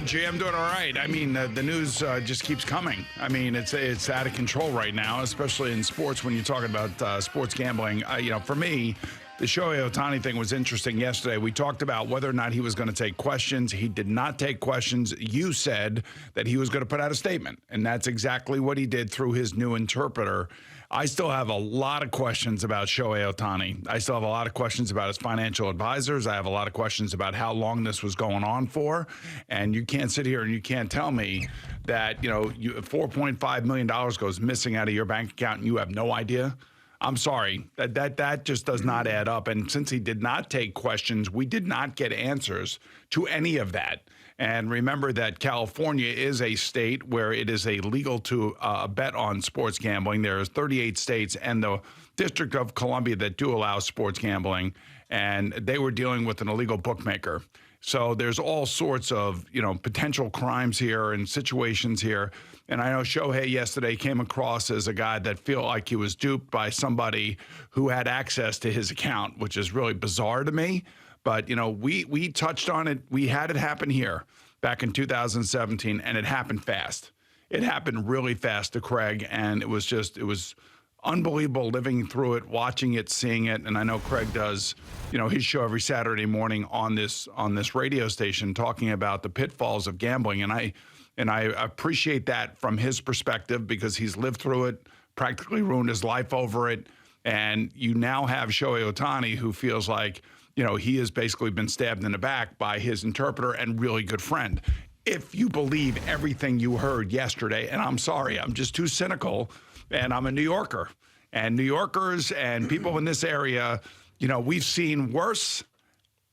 Jay. I'm doing all right. I mean, the news just keeps coming. I mean, it's out of control right now, especially in sports when you're talking about sports gambling. For me, the Shohei Ohtani thing was interesting yesterday. We talked about whether or not he was going to take questions. He did not take questions. You said that he was going to put out a statement, and that's exactly what he did through his new interpreter. I still have a lot of questions about Shohei Ohtani. I still have a lot of questions about his financial advisors. I have a lot of questions about how long this was going on for. And you can't sit here and you can't tell me that, $4.5 million goes missing out of your bank account and you have no idea. I'm sorry. That just does not add up. And since he did not take questions, we did not get answers to any of that. And remember that California is a state where it is illegal to bet on sports gambling. There are 38 states and the District of Columbia that do allow sports gambling, and they were dealing with an illegal bookmaker. So there's all sorts of, potential crimes here and situations here. And I know Shohei yesterday came across as a guy that felt like he was duped by somebody who had access to his account, which is really bizarre to me. But, we touched on it. We had it happen here back in 2017, and it happened fast. It happened really fast to Craig, and it was unbelievable living through it, watching it, seeing it. And I know Craig does, his show every Saturday morning on this radio station talking about the pitfalls of gambling. And I appreciate that from his perspective because he's lived through it, practically ruined his life over it. And you now have Shohei Ohtani who feels like, he has basically been stabbed in the back by his interpreter and really good friend. If you believe everything you heard yesterday, and I'm sorry, I'm just too cynical, and I'm a New Yorker. And New Yorkers and people in this area, we've seen worse,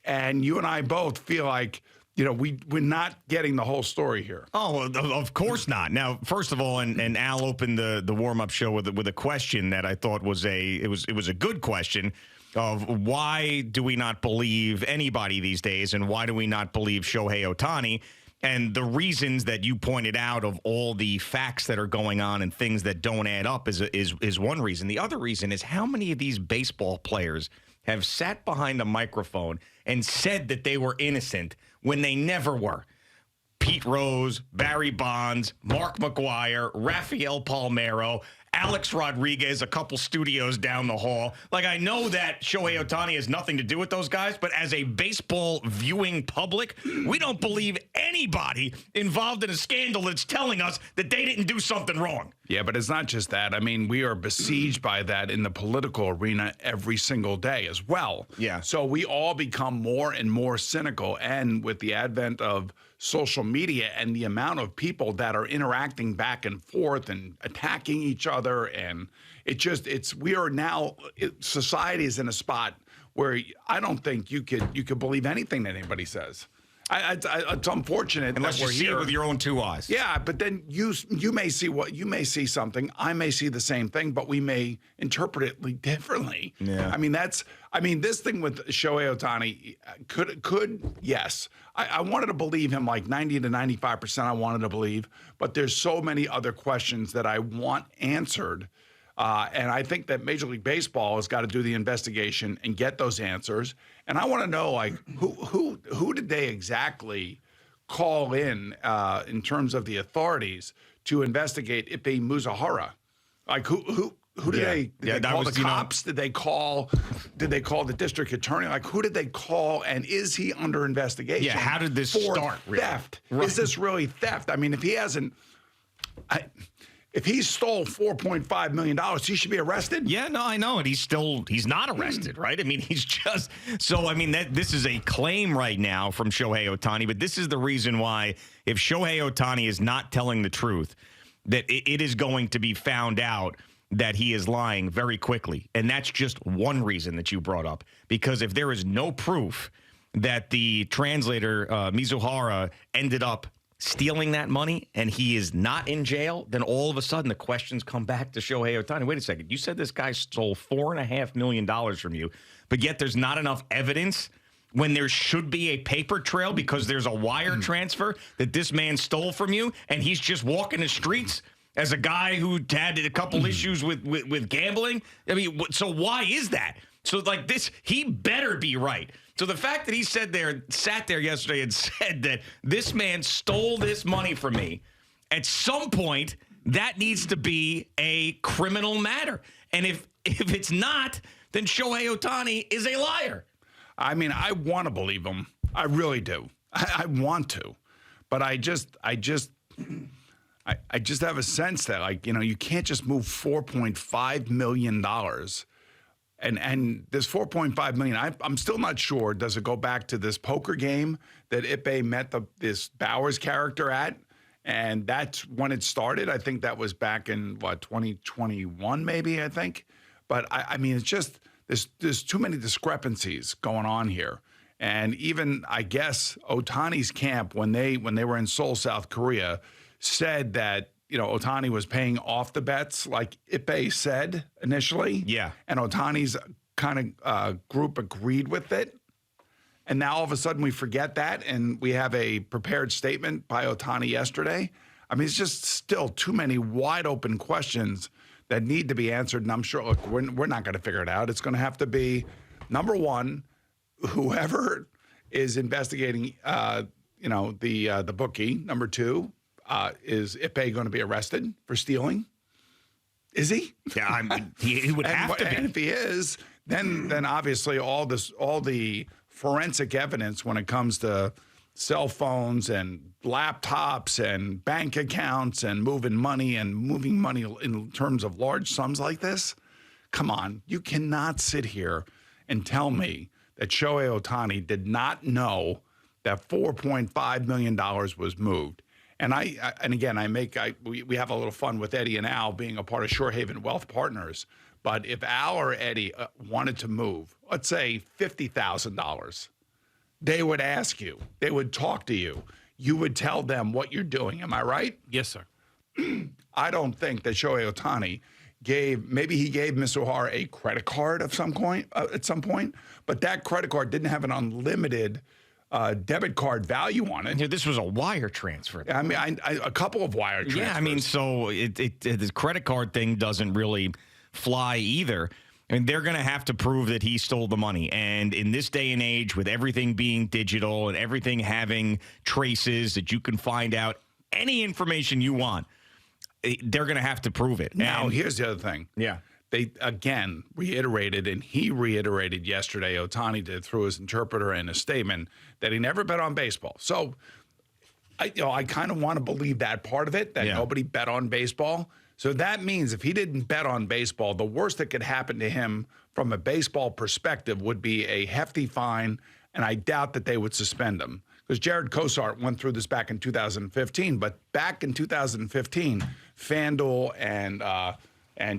and you and I both feel like, we're not getting the whole story here. Oh, of course not. Now, first of all, and Al opened the warm-up show with a question that I thought was it was a good question of why do we not believe anybody these days, and why do we not believe Shohei Ohtani? And the reasons that you pointed out of all the facts that are going on and things that don't add up is one reason. The other reason is how many of these baseball players have sat behind a microphone and said that they were innocent when they never were. Pete Rose, Barry Bonds, Mark McGwire, Rafael Palmeiro, Alex Rodriguez, a couple studios down the hall. Like, I know that Shohei Ohtani has nothing to do with those guys, but as a baseball viewing public, we don't believe anybody involved in a scandal that's telling us that they didn't do something wrong. Yeah, but it's not just that. I mean, we are besieged by that in the political arena every single day as well. Yeah. So we all become more and more cynical. And with the advent of social media and the amount of people that are interacting back and forth and attacking each other, and we are now, society is in a spot where I don't think you could believe anything that anybody says. It's unfortunate unless that we're you see here it with your own two eyes. Yeah, but then you may see something. I may see the same thing, but we may interpret it differently. Yeah. I mean, this thing with Shohei Ohtani could yes. I wanted to believe him like 90 to 95%. I wanted to believe, but there's so many other questions that I want answered. And I think that Major League Baseball has got to do the investigation and get those answers. And I want to know, like, who did they exactly call in terms of the authorities to investigate Ippei Muzahara? Like, who did they call the cops? Did they call the district attorney? Like, who did they call? And is he under investigation? Yeah, how did this start? Theft. Really? Is this really theft? I mean, if he hasn't. If he stole $4.5 million, he should be arrested? Yeah, no, I know. And he's not arrested, right? I mean, this is a claim right now from Shohei Ohtani, but this is the reason why if Shohei Ohtani is not telling the truth, that it is going to be found out that he is lying very quickly. And that's just one reason that you brought up. Because if there is no proof that the translator, Mizuhara, ended up stealing that money and he is not in jail, then all of a sudden the questions come back to Shohei Ohtani. Wait a second. You said this guy stole $4.5 million from you, but yet there's not enough evidence when there should be a paper trail because there's a wire transfer that this man stole from you and he's just walking the streets as a guy who had a couple issues with gambling. I mean, so why is that? So like this, he better be right. So the fact that he sat there yesterday and said that this man stole this money from me, at some point, that needs to be a criminal matter. And if it's not, then Shohei Ohtani is a liar. I mean, I want to believe him. I really do. I want to. But I just have a sense that, like, you know, you can't just move $4.5 million. And this $4.5 million, I'm still not sure. Does it go back to this poker game that Ippei met this Bowers character at? And that's when it started. I think that was back in, 2021 maybe, I think. But, I mean, it's just there's too many discrepancies going on here. And even, I guess, Ohtani's camp, when they were in Seoul, South Korea, said that, you know, Ohtani was paying off the bets, like Ippei said initially. Yeah. And Ohtani's kind of group agreed with it. And now all of a sudden we forget that, and we have a prepared statement by Ohtani yesterday. I mean, it's just still too many wide open questions that need to be answered. And I'm sure, look, we're not going to figure it out. It's going to have to be, number one, whoever is investigating, the bookie. Number two, is Ippei going to be arrested for stealing? Is he? Yeah, I mean, he would have to be. And if he is, then obviously all the forensic evidence when it comes to cell phones and laptops and bank accounts and moving money in terms of large sums like this. Come on, you cannot sit here and tell me that Shohei Ohtani did not know that $4.5 million was moved. And we have a little fun with Eddie and Al being a part of Shore Haven Wealth Partners. But if Al or Eddie wanted to move, let's say $50,000, they would ask you, they would talk to you. You would tell them what you're doing. Am I right? Yes, sir. I don't think that Shohei Ohtani maybe he gave Ms. O'Hara a credit card at some point, but that credit card didn't have an unlimited debit card value on it. Yeah, this was a wire transfer. I mean, a couple of wire transfers. Yeah, I mean, so the credit card thing doesn't really fly either. I mean, they're going to have to prove that he stole the money. And in this day and age, with everything being digital and everything having traces that you can find out any information you want, they're going to have to prove it. Now, here's the other thing. Yeah. They, again, reiterated, and he reiterated yesterday, Ohtani did through his interpreter in a statement, that he never bet on baseball. So, I kind of want to believe that part of it, that nobody bet on baseball. So that means if he didn't bet on baseball, the worst that could happen to him from a baseball perspective would be a hefty fine, and I doubt that they would suspend him. Because Jared Cosart went through this back in 2015, but back in 2015, FanDuel and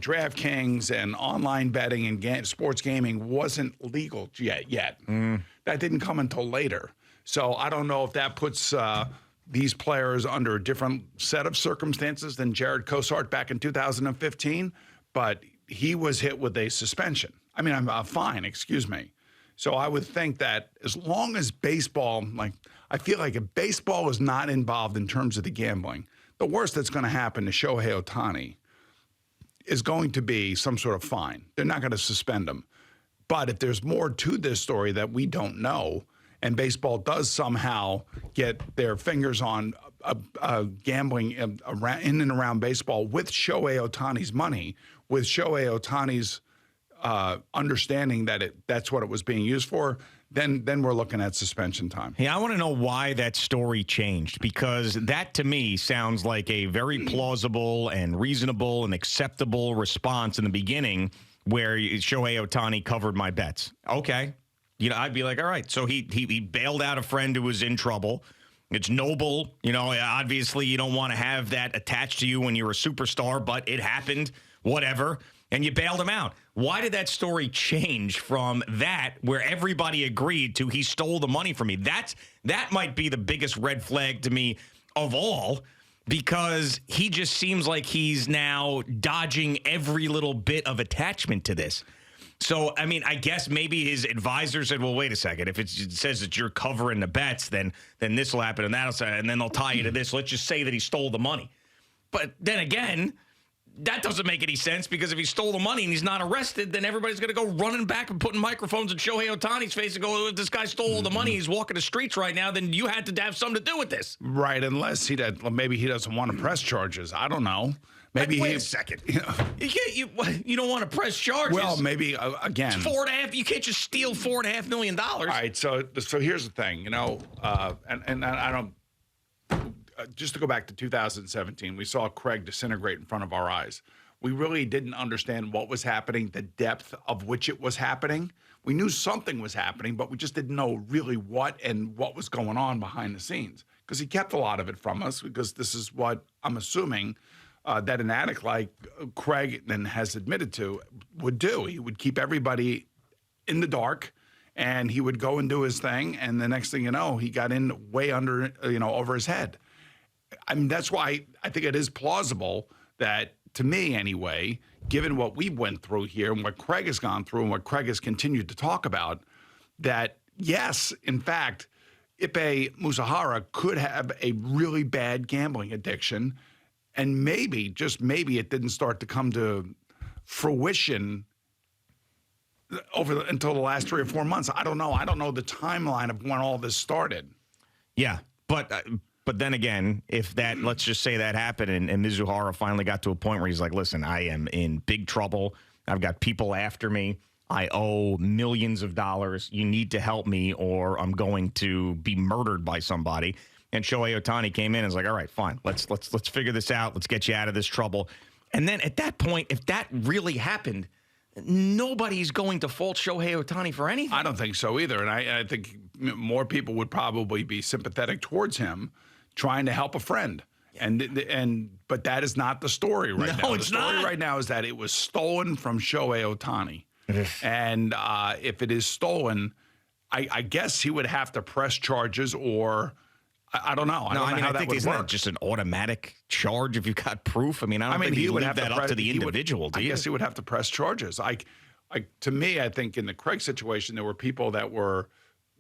DraftKings and online betting and sports gaming wasn't legal yet. That didn't come until later. So I don't know if that puts these players under a different set of circumstances than Jared Cosart back in 2015, but he was hit with a suspension. I mean, I'm fine, excuse me. So I would think that as long as baseball, I feel like if baseball is not involved in terms of the gambling, the worst that's going to happen to Shohei Ohtani is going to be some sort of fine. They're not going to suspend him. But if there's more to this story that we don't know, and baseball does somehow get their fingers on gambling in and around baseball with Shohei Ohtani's money, with Shohei Ohtani's understanding that that's what it was being used for, then we're looking at suspension time. Yeah, I want to know why that story changed, because that to me sounds like a very plausible and reasonable and acceptable response in the beginning where Shohei Ohtani covered my bets. Okay. I'd be like, all right. So he bailed out a friend who was in trouble. It's noble. Obviously you don't want to have that attached to you when you're a superstar, but it happened, whatever. And you bailed him out. Why did that story change from that, where everybody agreed to he stole the money from me? That might be the biggest red flag to me of all, because he just seems like he's now dodging every little bit of attachment to this. So, I mean, I guess maybe his advisor said, well, wait a second. If it says that you're covering the bets, then this will happen and that'll say, and then they'll tie you to this. Let's just say that he stole the money. But then again, that doesn't make any sense because if he stole the money and he's not arrested, then everybody's going to go running back and putting microphones in Shohei Ohtani's face and go, if this guy stole all the money, he's walking the streets right now, then you had to have something to do with this. Right, unless maybe he doesn't want to press charges. I don't know. Maybe wait a second. You don't want to press charges. Well, maybe again. It's $4.5. You can't just steal $4.5 million. All right. So here's the thing. And I don't. Just to go back to 2017, we saw Craig disintegrate in front of our eyes. We really didn't understand what was happening, the depth of which it was happening. We knew something was happening, but we just didn't know really what and what was going on behind the scenes because he kept a lot of it from us because this is what I'm assuming that an addict like Craig then has admitted to would do. He would keep everybody in the dark and he would go and do his thing. And the next thing you know, he got in way under, over his head. I mean, that's why I think it is plausible that, to me anyway, given what we went through here and what Craig has gone through and what Craig has continued to talk about, that yes, in fact, Ipe Musahara could have a really bad gambling addiction. And maybe, just maybe, it didn't start to come to fruition until the last 3 or 4 months. I don't know. I don't know the timeline of when all this started. Yeah, but then again, if that, let's just say that happened and Mizuhara finally got to a point where he's like, listen, I am in big trouble. I've got people after me. I owe millions of dollars. You need to help me or I'm going to be murdered by somebody. And Shohei Ohtani came in and was like, all right, fine. Let's figure this out. Let's get you out of this trouble. And then at that point, if that really happened, nobody's going to fault Shohei Ohtani for anything. I don't think so either. And I think more people would probably be sympathetic towards him trying to help a friend. But that is not the story right now. No, it's not. The story right now is that it was stolen from Shohei Ohtani. And if it is stolen, I guess he would have to press charges or I don't know. I think isn't that just an automatic charge if you've got proof? I mean, I don't think he would leave that up to the individual. I guess he would have to press charges. To me, I think in the Craig situation, there were people that were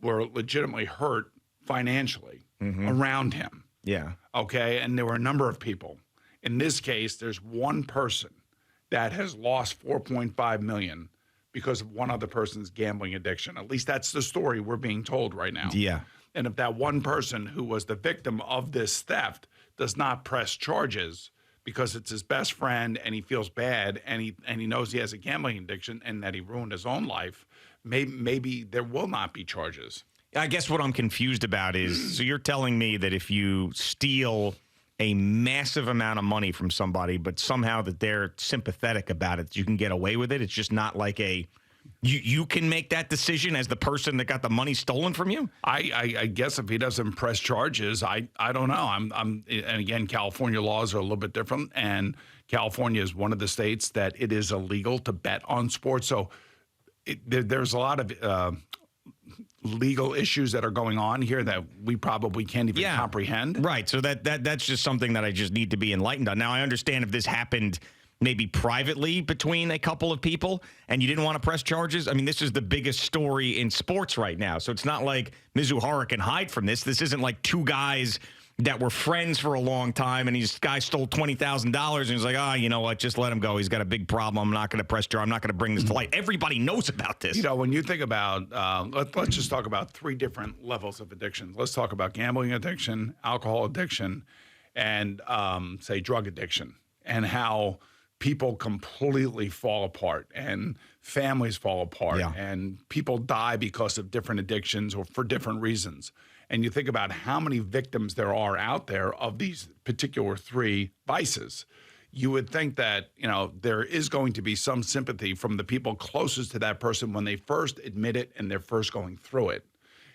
legitimately hurt financially around him. Yeah. Okay. And there were a number of people. In this case, there's one person that has lost $4.5 million because of one other person's gambling addiction. At least that's the story we're being told right now. Yeah. And if that one person who was the victim of this theft does not press charges because it's his best friend and he feels bad and he knows he has a gambling addiction and that he ruined his own life, maybe there will not be charges. I guess what I'm confused about is, so you're telling me that if you steal a massive amount of money from somebody, but somehow that they're sympathetic about it, you can get away with it? It's just not like you can make that decision as the person that got the money stolen from you? I guess if he doesn't press charges, I don't know. And again, California laws are a little bit different, and California is one of the states that it is illegal to bet on sports. So there's a lot of legal issues that are going on here that we probably can't even comprehend. Right. So that's just something that I just need to be enlightened on. Now, I understand if this happened maybe privately between a couple of people and you didn't want to press charges. I mean, this is the biggest story in sports right now. So it's not like Mizuhara can hide from this. This isn't like two guys that were friends for a long time and this guy stole $20,000 and he's like, you know what, just let him go. He's got a big problem. I'm not going to press charge. I'm not going to bring this to light. Everybody knows about this. You know, when you think about, let's just talk about 3 different levels of addiction. Let's talk about gambling addiction, alcohol addiction, and say drug addiction, and how people completely fall apart and families fall apart and people die because of different addictions or for different reasons. And you think about how many victims there are out there of these particular 3 vices. You would think that, there is going to be some sympathy from the people closest to that person when they first admit it and they're first going through it.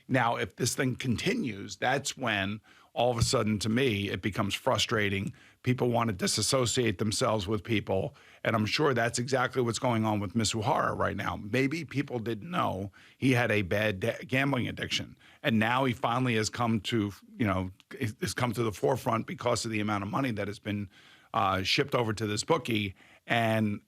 Now, if this thing continues, that's when all of a sudden, to me, it becomes frustrating. People want to disassociate themselves with people. And I'm sure that's exactly what's going on with Mizuhara right now. Maybe people didn't know he had a bad gambling addiction. And now he finally has come to, the forefront because of the amount of money that has been shipped over to this bookie. And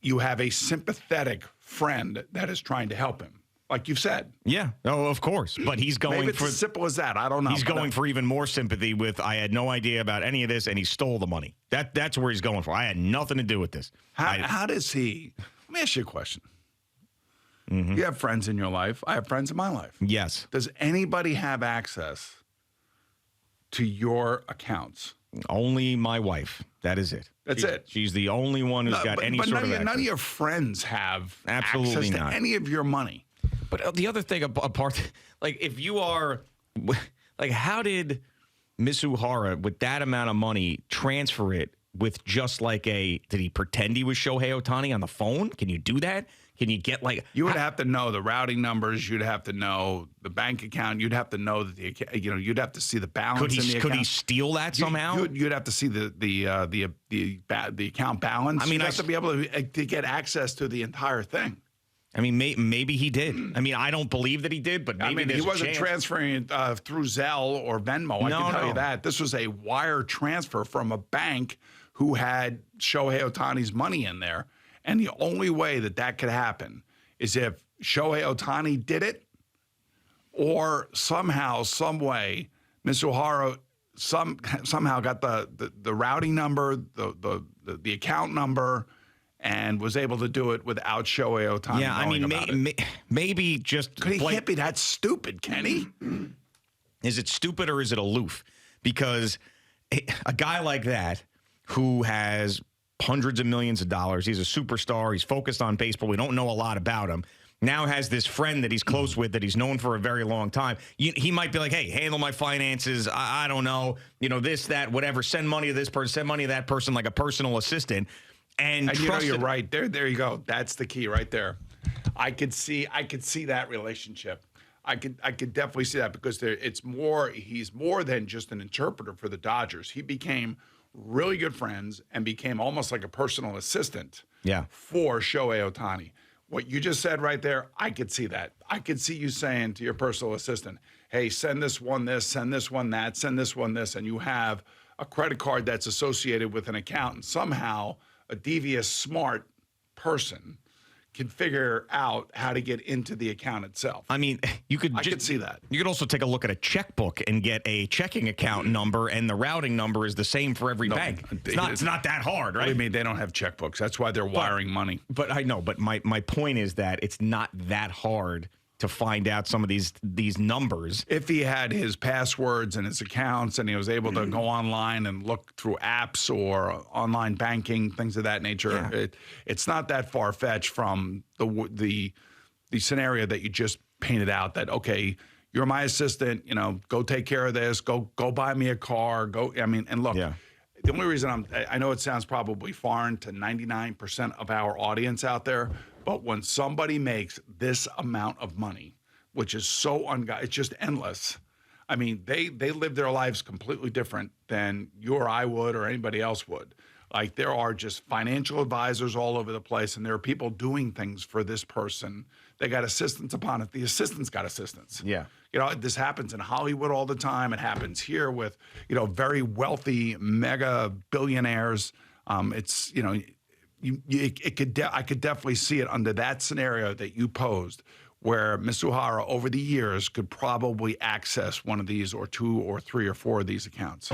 you have a sympathetic friend that is trying to help him. like you've said. Yeah. Oh, of course. But he's going Maybe it's for as simple as that. I don't know. He's going for even more sympathy with, I had no idea about any of this, and he stole the money. That's where he's going for. I had nothing to do with this. How does he? Let me ask you a question. Mm-hmm. You have friends in your life. I have friends in my life. Yes. Does anybody have access to your accounts? Only my wife. That is it. That's it. She's the only one who's got any sort of access. None of your friends have Absolutely access not. to any of your money. But the other thing apart, like if you are, like how did Miss Uhara, with that amount of money, transfer it with just like did he pretend he was Shohei Ohtani on the phone? Can you do that? Can you get like... You would have to know the routing numbers. You'd have to know the bank account. You'd have to know that you'd have to see the balance in the account. Could he steal that somehow? You'd have to see the account balance. I mean, you'd have to be able to get access to the entire thing. I mean, maybe he did. I mean, I don't believe that he did, but maybe he wasn't transferring it through Zelle or Venmo. I can tell you that. This was a wire transfer from a bank who had Shohei Ohtani's money in there. And the only way that could happen is if Shohei Ohtani did it, or somehow, some way, Ms. Uhara somehow got the routing number, the account number, and was able to do it without Shohei Ohtani. Yeah, I mean, maybe just he can't be that stupid, can he? Is it stupid or is it aloof? Because a guy like that who has hundreds of millions of dollars. He's a superstar. He's focused on baseball. We don't know a lot about him. Now has this friend that he's close with that he's known for a very long time. He might be like, hey, handle my finances. I don't know. This, that, whatever. Send money to this person. Send money to that person like a personal assistant. And you're right. There you go. That's the key right there. I could see that relationship. I could definitely see that because he's more than just an interpreter for the Dodgers. He became really good friends and became almost like a personal assistant for Shohei Ohtani. What you just said right there, I could see that. I could see you saying to your personal assistant, hey, send this one this, send this one that, send this one this, and you have a credit card that's associated with an account, and somehow a devious, smart person can figure out how to get into the account itself. I mean, I could see that. You could also take a look at a checkbook and get a checking account number, and the routing number is the same for every bank. It's not that hard, right? What do you mean they don't have checkbooks? That's why they're wiring money. But I know. But my point is that it's not that hard to find out some of these numbers. If he had his passwords and his accounts and he was able to go online and look through apps or online banking, things of that nature, it's not that far-fetched from the scenario that you just painted out that, okay, you're my assistant, go take care of this, go buy me a car, and look. Yeah. The only reason I know it sounds probably foreign to 99% of our audience out there, but when somebody makes this amount of money, which is so it's just endless. I mean, they live their lives completely different than you or I would or anybody else would. Like there are just financial advisors all over the place, and there are people doing things for this person. They got assistants upon it. The assistants got assistants. Yeah. This happens in Hollywood all the time. It happens here with, very wealthy mega billionaires. It's, I could definitely see it under that scenario that you posed, where Ms. Uhara over the years could probably access one of these or two or three or four of these accounts.